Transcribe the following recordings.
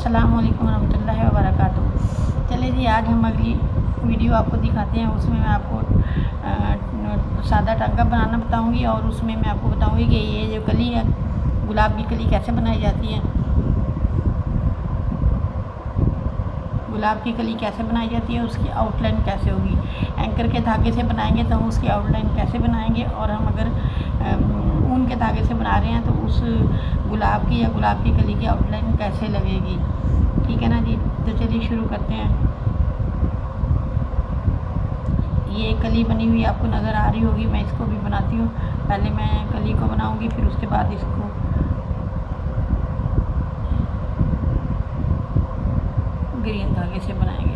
अस्सलाम वालेकुम रहमतुल्लाहि व बरकातुहू। चलिए जी, आज हम अगली वीडियो आपको दिखाते हैं। उसमें मैं आपको सादा टांका बनाना बताऊंगी और उसमें मैं आपको बताऊंगी कि ये जो कली है, गुलाब की कली कैसे बनाई जाती है, गुलाब की कली कैसे बनाई जाती है, उसकी आउटलाइन कैसे होगी। एंकर के धागे से बनाएंगे तो हम उसकी आउटलाइन कैसे बनाएंगे, और हम अगर ऊन के धागे से बना रहे हैं तो उस गुलाब की या गुलाब की कली की आउटलाइन कैसे लगेगी। ठीक है ना जी, तो चलिए शुरू करते हैं। ये कली बनी हुई आपको नज़र आ रही होगी, मैं इसको भी बनाती हूँ। पहले मैं कली को बनाऊँगी, फिर उसके बाद इसको ग्रीन धागे से बनाएंगे।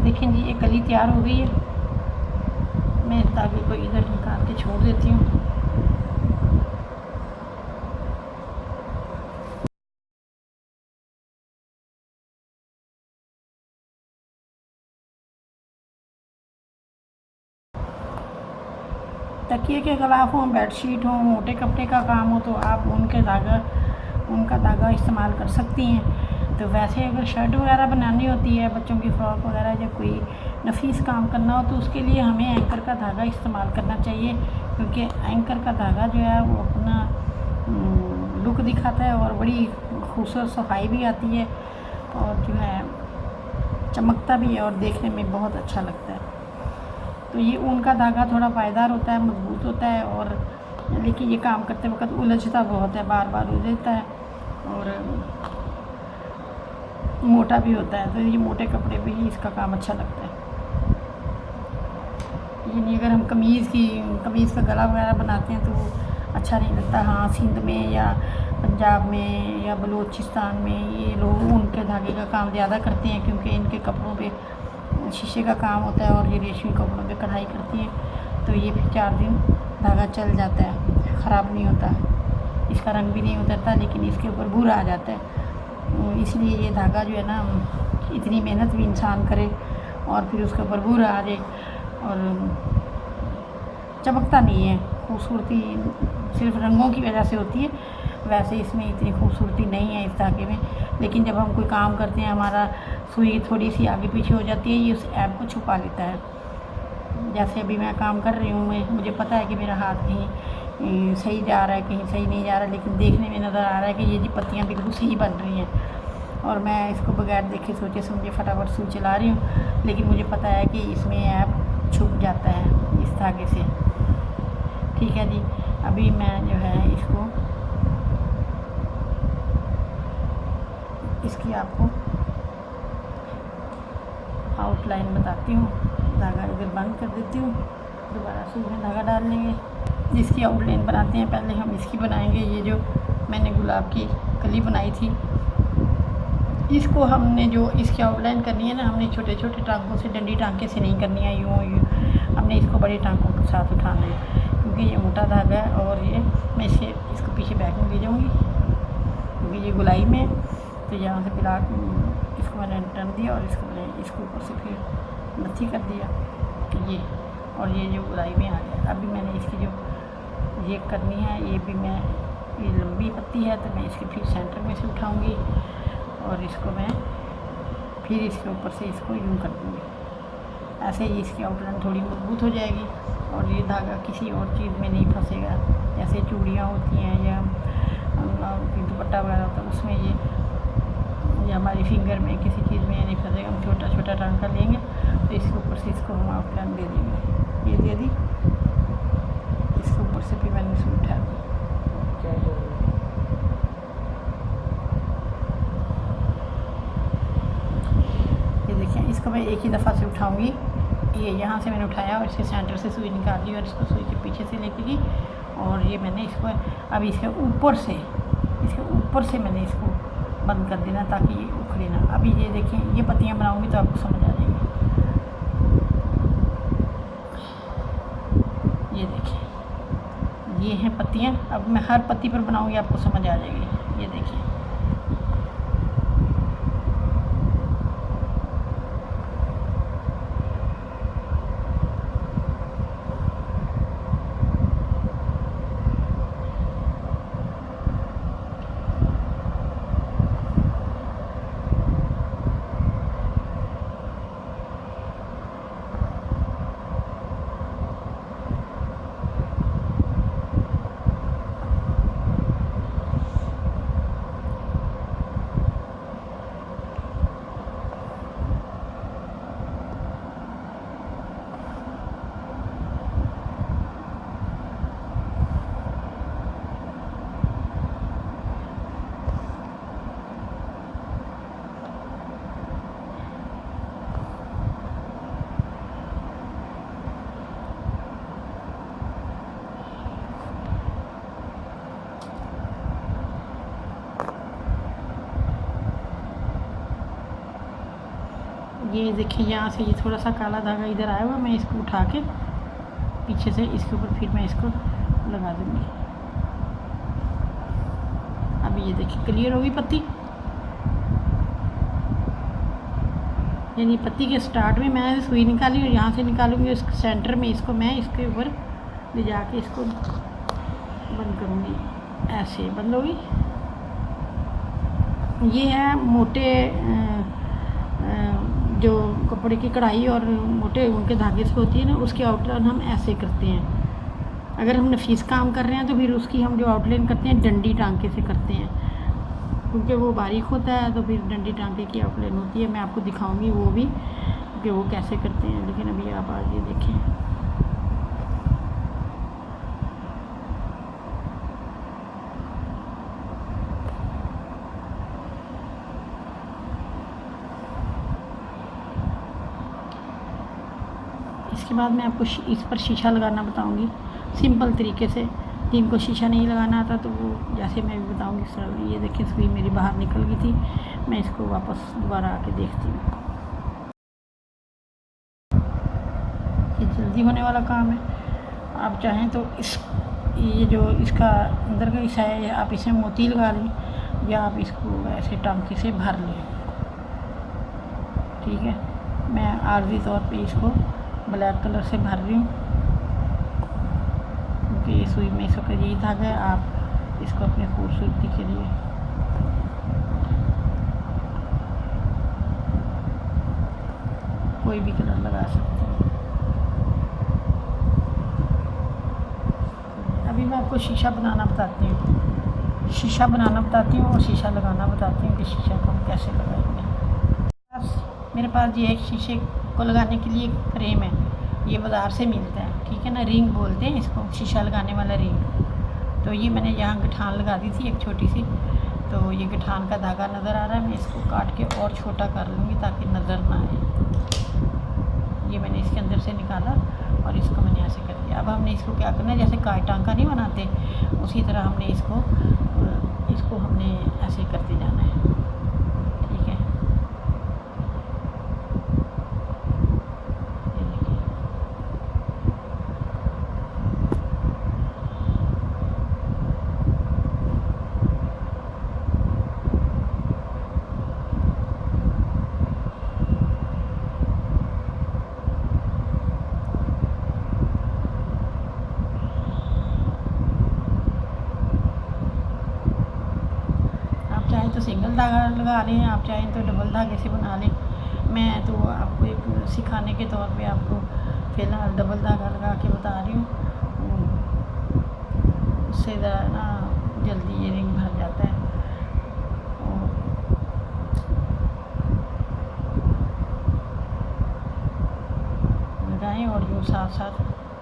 देखें जी, ये कली तैयार हो गई है। मैं इस धागे को इधर निकाल के छोड़ देती हूँ। तकिए के गिलाफ हो, बेडशीट हो, मोटे कपड़े का काम हो तो आप उनका धागा इस्तेमाल कर सकती हैं। तो वैसे अगर शर्ट वगैरह बनानी होती है, बच्चों की फ्रॉक वगैरह, या कोई नफीस काम करना हो तो उसके लिए हमें एंकर का धागा इस्तेमाल करना चाहिए, क्योंकि एंकर का धागा जो है वो अपना लुक दिखाता है और बड़ी खूबसूरत सफाई भी आती है और जो है चमकता भी है और देखने में बहुत अच्छा लगता है। तो ये ऊन का धागा थोड़ा पायदार होता है, मजबूत होता है, और लेकिन ये काम करते वक्त उलझता बहुत है, बार बार उलझता है और मोटा भी होता है। तो ये मोटे कपड़े पे ही इसका काम अच्छा लगता है। यानी अगर हम कमीज़ का गला वगैरह बनाते हैं तो वो अच्छा नहीं लगता। हाँ, सिंध में या पंजाब में या बलूचिस्तान में ये लोग ऊन के धागे का काम ज़्यादा करते हैं, क्योंकि इनके कपड़ों पे शीशे का काम होता है और ये रेशमी कपड़ों पे कढ़ाई करती हैं। तो ये फिर 4 दिन धागा चल जाता है, ख़राब नहीं होता, इसका रंग भी नहीं उतरता, लेकिन इसके ऊपर भूरा आ जाता है। इसलिए ये धागा जो है ना, इतनी मेहनत भी इंसान करे और फिर उसके ऊपर भूरा आ जाए और चमकता नहीं है। खूबसूरती सिर्फ रंगों की वजह से होती है, वैसे इसमें इतनी खूबसूरती नहीं है इस धागे में। लेकिन जब हम कोई काम करते हैं, हमारा सुई थोड़ी सी आगे पीछे हो जाती है, ये उस ऐप को छुपा लेता है। जैसे अभी मैं काम कर रही हूँ, मुझे पता है कि मेरा हाथ कहीं सही जा रहा है, कहीं सही नहीं जा रहा, लेकिन देखने में नज़र आ रहा है कि ये जी पत्तियाँ बिल्कुल सही बन रही हैं, और मैं इसको बगैर देखे सोचे समझे फटाफट सुई चला रही हूँ। लेकिन मुझे पता है कि इसमें ऐप छुप जाता है इस धागे से। ठीक है जी, अभी मैं जो है इसकी आपको आउटलाइन बताती हूँ। धागा इधर बंद कर देती हूँ, दोबारा सुई में धागा डाल लेंगे। जिसकी आउटलाइन बनाते हैं, पहले हम इसकी बनाएंगे। ये जो मैंने गुलाब की कली बनाई थी, इसको हमने जो इसकी आउटलाइन करनी है ना, हमने छोटे छोटे टांकों से, डंडी टांके से नहीं करनी है, यूँ हमने इसको बड़े टांकों के साथ उठाना है, क्योंकि ये मोटा धागा है। और ये मैं इसको पीछे बैक में ले जाऊँगी, क्योंकि ये गुलाई में, तो यहाँ से फिलहाल इसको मैंने टर्न दिया और इसको ऊपर से फिर नथी कर दिया ये, और ये जो गुलाई में आ गया। अभी मैंने इसकी जो ये करनी है, ये भी मैं, ये लंबी पत्ती है तो मैं इसके फिर सेंटर में से उठाऊँगी और इसको मैं फिर इसके ऊपर से इसको यूँ कर दूँगी। ऐसे ही इसकी आउटलाइन थोड़ी मजबूत हो जाएगी और ये धागा किसी और चीज़ में नहीं फंसेगा। जैसे चूड़ियाँ होती हैं या दुपट्टा वगैरह होता है, उसमें ये हमारी फिंगर में किसी चीज़ में नहीं फंसेगा। हम छोटा छोटा टांका लेंगे तो इसके ऊपर से इसको हम आउटलाइन दे देंगे। ये दे दी, इसके ऊपर से फिर मैंने इसे उठा दी। ये देखिए, इसको मैं एक ही दफ़ा से उठाऊंगी ये यहाँ से मैंने उठाया और इसके सेंटर से सुई निकाल ली और इसको सुई के पीछे से लेके गई और ये मैंने इसको अब इसके ऊपर से मैंने इसको बंद कर देना ताकि ये उखड़े ना। अभी ये देखें, ये पत्तियाँ बनाऊँगी तो आपको समझ आ जाएगी। ये देखिए, ये हैं पत्तियाँ। अब मैं हर पत्ती पर बनाऊँगी, आपको समझ आ जाएगी। ये देखिए, ये देखिए, यहाँ से ये थोड़ा सा काला धागा इधर आया हुआ, मैं इसको उठा के पीछे से इसके ऊपर फिर मैं इसको लगा दूँगी। अब ये देखिए क्लियर होगी पत्ती। यानी पत्ती के स्टार्ट में मैं सुई निकाली और यहाँ से निकालूंगी उस सेंटर में, इसको मैं इसके ऊपर ले जाके इसको बंद करूँगी। ऐसे बंद होगी। ये है मोटे जो कपड़े की कढ़ाई और मोटे उनके धागे से होती है ना, उसकी आउटलाइन हम ऐसे करते हैं। अगर हम नफीस काम कर रहे हैं तो फिर उसकी हम जो आउटलाइन करते हैं डंडी टांके से करते हैं, क्योंकि वो बारीक होता है तो फिर डंडी टांके की आउटलाइन होती है। मैं आपको दिखाऊंगी वो भी कि वो कैसे करते हैं, लेकिन अभी आप आगे देखें। इसके बाद मैं आपको इस पर शीशा लगाना बताऊंगी सिंपल तरीके से। जिनको शीशा नहीं लगाना आता तो वो जैसे मैं भी बताऊंगी इस तरह। ये देखिए सुई मेरी बाहर निकल गई थी, मैं इसको वापस दोबारा आके देखती हूँ। ये जल्दी होने वाला काम है। आप चाहें तो ये जो इसका अंदर का हिस्सा है आप इसे मोती लगा लें या आप इसको ऐसे टांके से भर लें। ठीक है, मैं आर्जी तौर पे इसको ब्लैक कलर से भर रही हूँ क्योंकि ये सुई में इसका यही धागा है। आप इसको अपने खूबसूरती के लिए कोई भी कलर लगा सकते हैं। अभी मैं आपको शीशा बनाना बताती हूँ। शीशा बनाना बताती हूँ और शीशा लगाना बताती हूँ कि शीशा को हम कैसे लगाएंगे। मेरे पास ये एक शीशे को लगाने के लिए एक फ्रेम है, ये बाज़ार से मिलता है। ठीक है ना, रिंग बोलते हैं इसको, शीशा लगाने वाला रिंग। तो ये मैंने यहाँ गठान लगा दी थी एक छोटी सी, तो ये गठान का धागा नज़र आ रहा है। मैं इसको काट के और छोटा कर लूँगी ताकि नज़र ना आए। ये मैंने इसके अंदर से निकाला और इसको मैंने ऐसे कर दिया। अब हमने इसको क्या करना है, जैसे काय टांका नहीं बनाते उसी तरह हमने इसको हमने ऐसे करते जाना है। ठीक है, तो सिंगल धागा लगा लें, आप चाहें तो डबल धागे से बना लें। मैं तो आपको एक सिखाने के तौर पे आपको फ़िलहाल डबल धागा लगा के बता रही हूँ। उससे ज़रा ना जल्दी ये रिंग भर जाता है। लगाएं और यूँ साथ साथ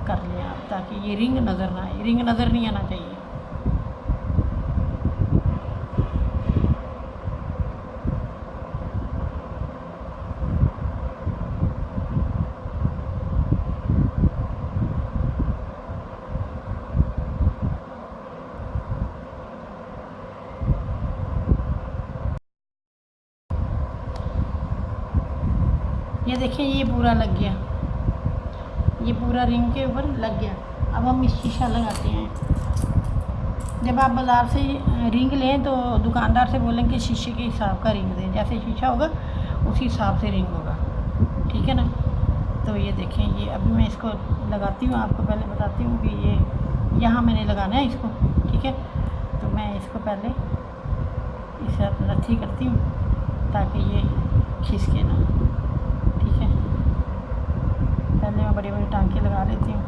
कर लें आप, ताकि ये रिंग नज़र ना आए। रिंग नज़र नहीं आना चाहिए। ये देखिए ये पूरा लग गया, ये पूरा रिंग के ऊपर लग गया। अब हम इस शीशा लगाते हैं। जब आप बाज़ार से रिंग लें तो दुकानदार से बोलें कि शीशे के हिसाब का रिंग दें, जैसे शीशा होगा उसी हिसाब से रिंग होगा, ठीक है ना। तो ये देखें, ये अभी मैं इसको लगाती हूँ, आपको पहले बताती हूँ कि ये यहाँ मैंने लगाना है इसको, ठीक है। तो मैं इसको पहले इस तरह लथी करती हूँ ताकि ये खिसके ना, ठीक है। पहले मैं बड़े बड़े टांके लगा लेती हूँ।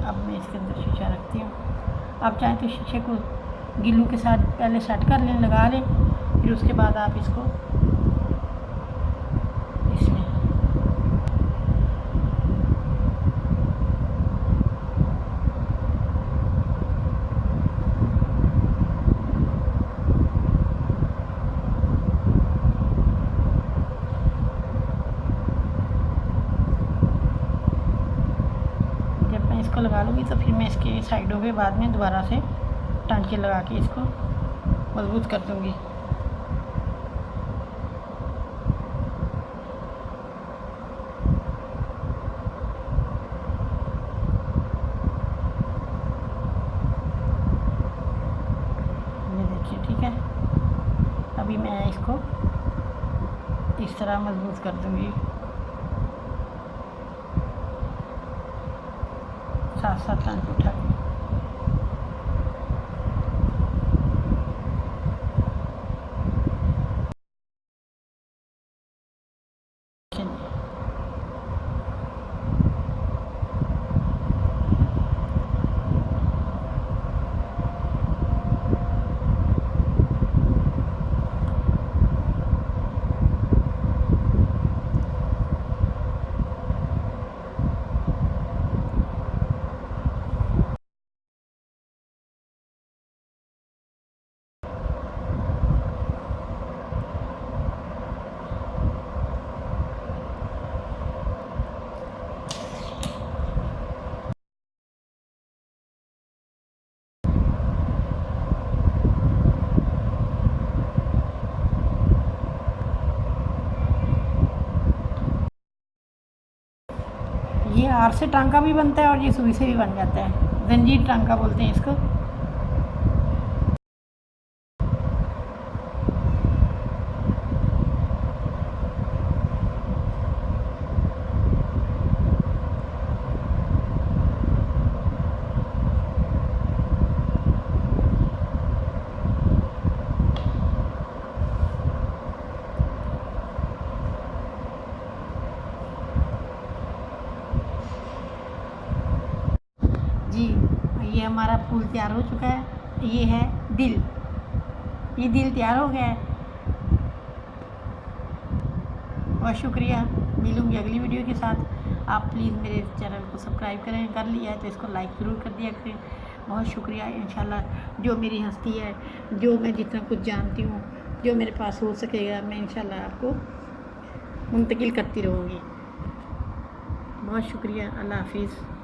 अब मैं इसके अंदर शीशा रखती हूँ। आप चाहें तो शीशे को गिल्लू के साथ पहले सेट कर लें, लगा लें, फिर उसके बाद आप इसको इसमें जब मैं इसको लगा लूँगी तो फिर मैं इसके साइडों पे बाद में दोबारा से टांके लगा के इसको मजबूत कर दूँगी। ये देखिए, ठीक है। अभी मैं इसको इस तरह मजबूत कर दूँगी, साथ साथ टांके उठा के। ये आर से टांका भी बनता है और ये सुई से भी बन जाता है, जंजीर टांका बोलते हैं इसको। जी, ये हमारा फूल तैयार हो चुका है। ये है दिल, ये दिल तैयार हो गया है। बहुत शुक्रिया, मिलूँगी अगली वीडियो के साथ। आप प्लीज़ मेरे चैनल को सब्सक्राइब करें, कर लिया है तो इसको लाइक ज़रूर कर दिया करें। बहुत शुक्रिया। इंशाल्लाह जो मेरी हस्ती है, जो मैं जितना कुछ जानती हूँ, जो मेरे पास हो सकेगा, मैं इंशाल्लाह आपको मुंतकिल करती रहूँगी। बहुत शुक्रिया। अल्लाह हाफिज़।